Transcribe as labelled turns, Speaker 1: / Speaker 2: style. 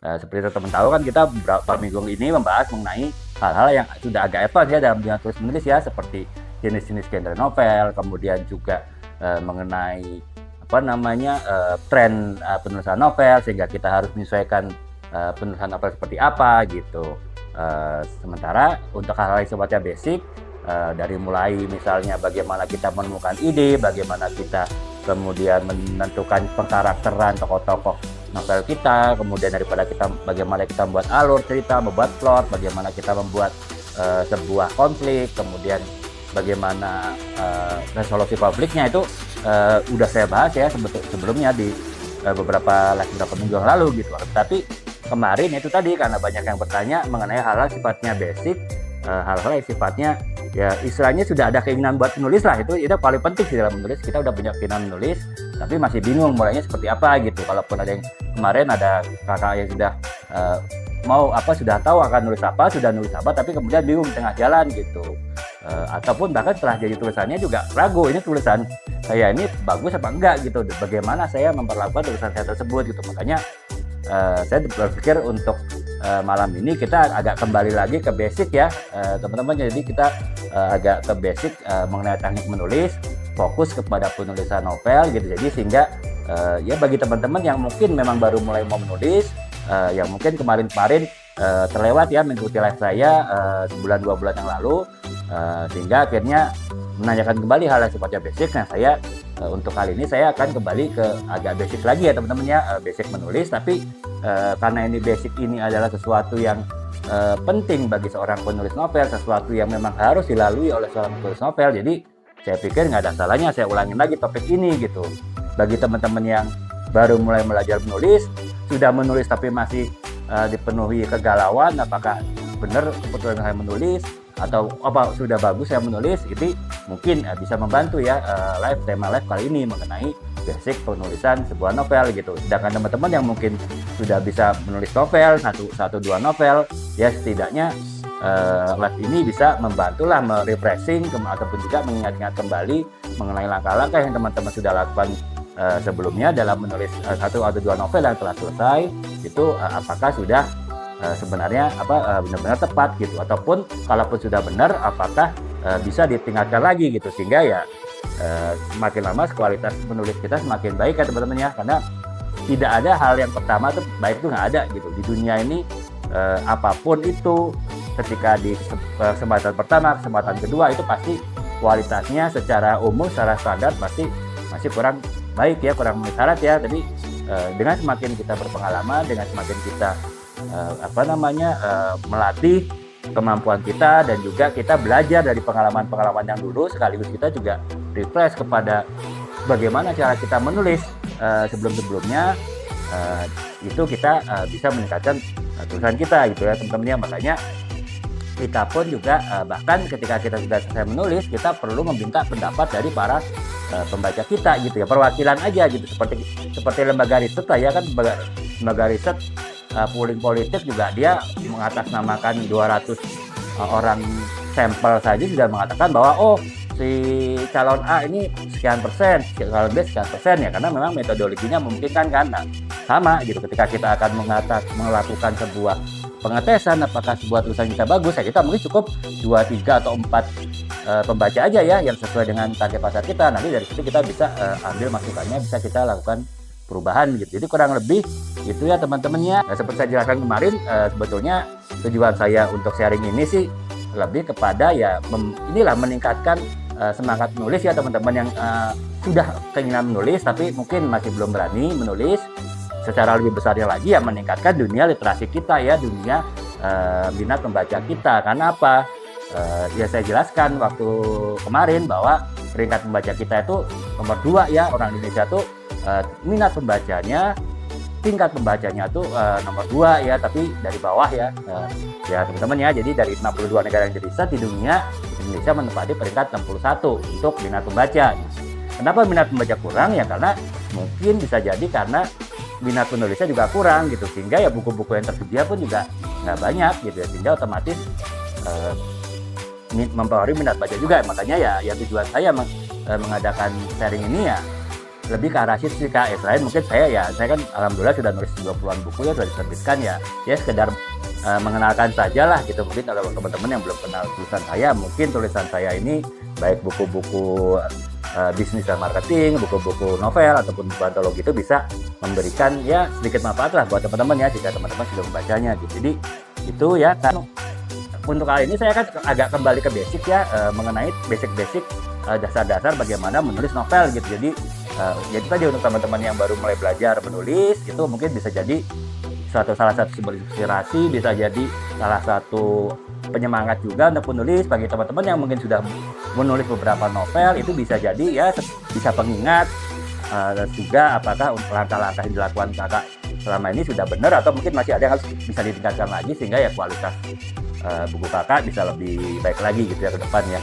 Speaker 1: Seperti teman-teman tahu kan kita beberapa minggu ini membahas mengenai hal-hal yang sudah agak advance ya dalam dunia tulis menulis ya, seperti jenis-jenis genre novel, kemudian juga mengenai tren penulisan novel, sehingga kita harus menyesuaikan penulisan novel seperti apa gitu. Sementara untuk hal-hal yang sifatnya basic, dari mulai misalnya bagaimana kita menemukan ide, bagaimana kita kemudian menentukan pengkarakteran tokoh-tokoh novel kita, kemudian bagaimana kita membuat alur cerita, membuat plot, bagaimana kita membuat sebuah konflik, kemudian bagaimana resolusi konfliknya itu udah saya bahas ya sebelumnya di beberapa minggu yang lalu gitu. Tapi kemarin itu tadi karena banyak yang bertanya mengenai hal-hal sifatnya basic, hal-hal yang sifatnya ya istilahnya sudah ada keinginan buat menulis lah, itu paling penting sih dalam menulis. Kita udah punya keinginan menulis tapi masih bingung mulainya seperti apa gitu. Kalaupun ada yang kemarin ada kakak yang sudah tahu akan nulis apa, sudah nulis apa, tapi kemudian bingung tengah jalan gitu. Ataupun bahkan setelah jadi tulisannya juga ragu, ini tulisan saya ini bagus apa enggak gitu, bagaimana saya memperlakukan tulisan saya tersebut gitu. Makanya saya berpikir untuk malam ini kita agak kembali lagi ke basic ya teman-teman. Jadi kita agak ke basic mengenai teknik menulis, fokus kepada penulisan novel gitu. Jadi sehingga ya bagi teman-teman yang mungkin memang baru mulai mau menulis, yang mungkin kemarin-kemarin terlewat ya mengikuti live saya sebulan 2 bulan yang lalu, sehingga akhirnya menanyakan kembali hal yang sifatnya basic. Nah saya untuk kali ini saya akan kembali ke agak basic lagi ya teman-teman ya, basic menulis. Tapi karena ini basic ini adalah sesuatu yang penting bagi seorang penulis novel, sesuatu yang memang harus dilalui oleh seorang penulis novel, jadi saya pikir nggak ada salahnya saya ulangin lagi topik ini gitu. Bagi teman-teman yang baru mulai belajar menulis, sudah menulis tapi masih dipenuhi kegalauan, apakah benar kebetulan saya menulis atau apa sudah bagus saya menulis, itu mungkin bisa membantu ya tema live kali ini mengenai basic penulisan sebuah novel gitu. Sedangkan teman-teman yang mungkin sudah bisa menulis novel, satu dua novel, ya setidaknya live ini bisa membantulah merefreshing ataupun juga mengingat-ingat kembali mengenai langkah-langkah yang teman-teman sudah lakukan sebelumnya dalam menulis satu atau dua novel yang telah selesai, itu apakah sudah sebenarnya benar-benar tepat gitu, ataupun kalaupun sudah benar apakah bisa ditingkatkan lagi gitu, sehingga ya semakin lama kualitas menulis kita semakin baik ya teman-teman ya. Karena tidak ada hal yang pertama tuh baik itu nggak ada gitu di dunia ini. Apapun itu, ketika di kesempatan pertama, kesempatan kedua, itu pasti kualitasnya secara umum, secara standar pasti masih kurang baik ya, kurang memenuhi syarat ya. Tapi dengan semakin kita berpengalaman, dengan semakin kita melatih kemampuan kita, dan juga kita belajar dari pengalaman-pengalaman yang dulu, sekaligus kita juga refresh kepada bagaimana cara kita menulis sebelum-sebelumnya, itu kita bisa meningkatkan tulisan kita gitu ya teman-teman ya. Makanya kita pun juga bahkan ketika kita sudah selesai menulis, kita perlu meminta pendapat dari para pembaca kita gitu ya, perwakilan aja gitu, seperti lembaga riset lah ya kan. Lembaga riset polling politik juga dia mengatasnamakan 200 orang sampel saja sudah mengatakan bahwa oh si calon A ini sekian persen, calon B sekian persen ya, karena memang metodologinya memungkinkan kan. Nah, sama gitu ketika kita akan melakukan sebuah pengetesan apakah sebuah tulisan kita bagus, ya kita mungkin cukup 2, 3 atau 4 pembaca aja ya yang sesuai dengan target pasar kita. Nanti dari situ kita bisa ambil masukannya, bisa kita lakukan perubahan gitu. Jadi kurang lebih itu ya teman-temannya. Nah, seperti saya jelaskan kemarin, sebetulnya tujuan saya untuk sharing ini sih lebih kepada ya meningkatkan semangat menulis ya teman-teman yang sudah keinginan menulis tapi mungkin masih belum berani menulis. Secara lebih besarnya lagi ya meningkatkan dunia literasi kita ya, dunia minat membaca kita. Karena apa? Ya saya jelaskan waktu kemarin bahwa peringkat membaca kita itu nomor 2 ya, orang Indonesia tuh minat pembacanya, tingkat pembacanya tuh nomor 2 ya, tapi dari bawah ya. Ya teman-teman ya, jadi dari 62 negara yang diriset di dunia, Indonesia menempati peringkat 61 untuk minat pembaca. Kenapa minat pembaca kurang? Ya karena mungkin bisa jadi karena minat penulisnya juga kurang gitu, sehingga ya buku-buku yang tersedia pun juga nggak banyak gitu ya, sehingga otomatis mempengaruhi minat baca juga. Makanya ya tujuan saya mengadakan sharing ini ya lebih ke arah situ sih Kak. Ya, selain mungkin saya kan alhamdulillah sudah nulis 20-an buku ya, sudah diterbitkan ya. Ya sekedar mengenalkan saja lah gitu. Mungkin kalau teman-teman yang belum kenal tulisan saya, mungkin tulisan saya ini baik buku-buku bisnis dan marketing, buku-buku novel ataupun buku antologi itu bisa memberikan ya sedikit manfaat lah buat teman-teman ya jika teman-teman sudah membacanya gitu. Jadi itu ya kan untuk kali ini saya kan agak kembali ke basic ya mengenai basic-basic dasar-dasar bagaimana menulis novel gitu. Jadi itu tadi untuk teman-teman yang baru mulai belajar menulis itu mungkin bisa jadi salah satu sumber inspirasi, bisa jadi salah satu penyemangat juga untuk menulis bagi teman-teman yang mungkin sudah menulis beberapa novel. Itu bisa jadi ya bisa pengingat dan juga apakah langkah-langkah yang dilakukan kakak selama ini sudah benar atau mungkin masih ada yang harus bisa ditingkatkan lagi sehingga ya kualitas buku kakak bisa lebih baik lagi gitu ya ke depan ya.